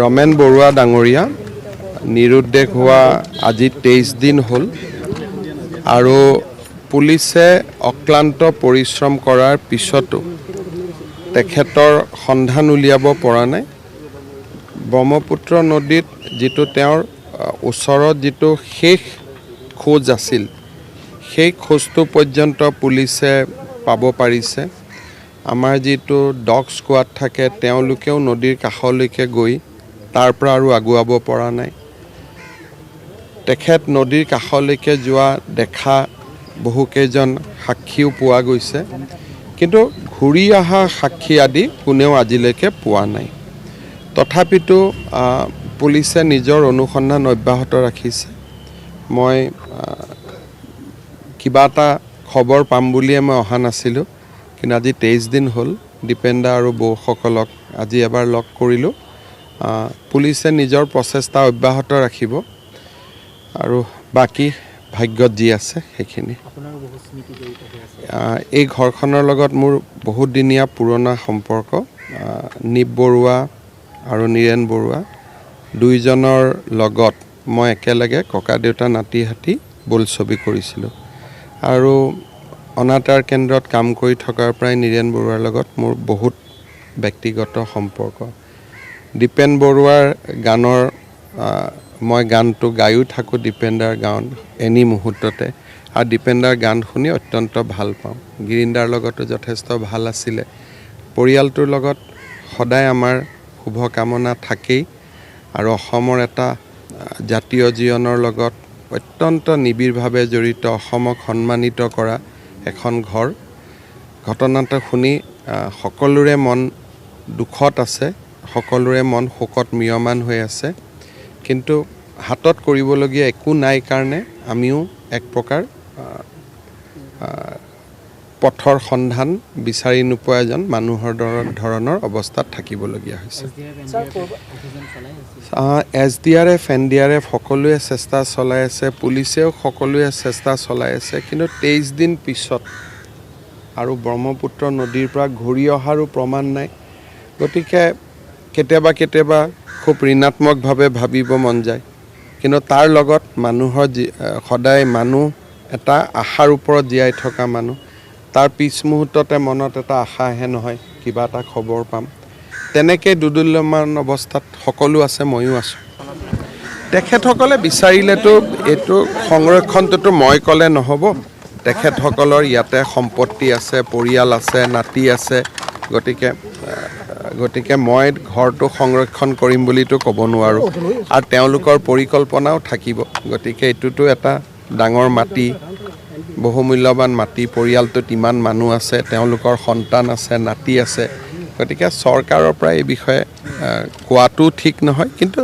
ৰমেন বৰুৱা ডাঙৰীয়া নিৰুদ্দেশ হোৱা আজি 23 দিন হ'ল আৰু পুলিচে অক্লান্ত পৰিশ্ৰম কৰাৰ পিছতো তেখেতৰ সন্ধান উলিয়াব পৰা নাই। ব্ৰহ্মপুত্ৰ নদীত যিটো তেওঁৰ ওচৰত যিটো শেষ খোজ আছিল সেই খোজটো পৰ্যন্ত পুলিচে পাব পাৰিছে। আমাৰ যিটো ডগ স্কোৱাড থাকে তেওঁলোকেও নদীৰ কাষলৈকে গৈ তাৰ পৰা আৰু আগুৱাব পৰা নাই। তেখেত নদীৰ কাষলৈকে যোৱা দেখা বহুকেইজন সাক্ষীও পোৱা গৈছে, কিন্তু ঘূৰি অহা সাক্ষী আদি কোনেও আজিলৈকে পোৱা নাই। তথাপিতো পুলিচে নিজৰ অনুসন্ধান অব্যাহত ৰাখিছে। মই কিবা এটা খবৰ পাম বুলিয়ে মই অহা নাছিলোঁ, কিন্তু আজি 23 দিন হ'ল দীপেন্দা আৰু বৌসকলক আজি এবাৰ লগ কৰিলোঁ। পুলিচে নিজৰ প্ৰচেষ্টা অব্যাহত ৰাখিব আৰু বাকী ভাগ্যত যি আছে সেইখিনি। এই ঘৰখনৰ লগত মোৰ বহুত দিনীয়া পুৰণা সম্পৰ্ক। নিপ বৰুৱা আৰু নীৰেণ বৰুৱা দুইজনৰ লগত মই একেলগে ককা দেউতা নাতি হাতী বোলছবি কৰিছিলোঁ আৰু অনাতাঁৰ কেন্দ্ৰত কাম কৰি থকাৰ পৰাই নীৰেণ বৰুৱাৰ লগত মোৰ বহুত ব্যক্তিগত সম্পৰ্ক। দীপেন বৰুৱাৰ গানৰ মই গানটো গায়ো থাকোঁ দীপেন্দাৰ গান এনি মুহূৰ্ততে, আৰু দীপেন্দাৰ গান শুনি অত্যন্ত ভাল পাওঁ। গিৰিন্দাৰ লগতো যথেষ্ট ভাল আছিলে। পৰিয়ালটোৰ লগত সদায় আমাৰ শুভকামনা থাকেই আৰু অসমৰ এটা জাতীয় জীৱনৰ লগত অত্যন্ত নিবিড়ভাৱে জড়িত, অসমক সন্মানিত কৰা এখন ঘৰ। ঘটনাটো শুনি সকলোৰে মন দুখত আছে, সকলোৰে মন শোকত ম্ৰিয়মান হৈ আছে, কিন্তু হাতত কৰিবলগীয়া একো নাই কাৰণে আমিও এক প্ৰকাৰ পথৰ সন্ধান বিচাৰি নোপোৱা এজন মানুহৰ ধৰণৰ অৱস্থাত থাকিবলগীয়া হৈছে। SDRF, NDRF সকলোৱে চেষ্টা চলাই আছে, পুলিচেও সকলোৱে চেষ্টা চলাই আছে, কিন্তু 23 দিন পিছত আৰু ব্ৰহ্মপুত্ৰ নদীৰ পৰা ঘূৰি অহাৰো প্ৰমাণ নাই। গতিকে কেতিয়াবা খুব ঋণাত্মকভাৱে ভাবিব মন যায়, কিন্তু তাৰ লগত মানুহৰ সদায় মানুহ এটা আশাৰ ওপৰত জীয়াই থকা মানুহ, তাৰ পিছ মুহূৰ্ততে মনত এটা আশা আহে নহয় কিবা এটা খবৰ পাম। তেনেকৈ দুদুল্যমান অৱস্থাত সকলো আছে, ময়ো আছোঁ। তেখেতসকলে বিচাৰিলেতো এইটো সংৰক্ষণটোতো মই ক'লে নহ'ব। তেখেতসকলৰ ইয়াতে সম্পত্তি আছে, পৰিয়াল আছে, নাতি আছে, গতিকে মই ঘৰটো সংৰক্ষণ কৰিম বুলিতো ক'ব নোৱাৰোঁ, আৰু তেওঁলোকৰ পৰিকল্পনাও থাকিব। গতিকে এইটোতো এটা ডাঙৰ মাটি, বহুমূল্যৱান মাটি, পৰিয়ালটোত ইমান মানুহ আছে, তেওঁলোকৰ সন্তান আছে, নাতি আছে। গতিকে চৰকাৰৰ পৰা এই বিষয়ে কোৱাটো ঠিক নহয়, কিন্তু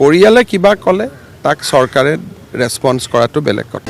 পৰিয়ালে কিবা ক'লে তাক চৰকাৰে ৰেছপন্স কৰাটো বেলেগ কথা।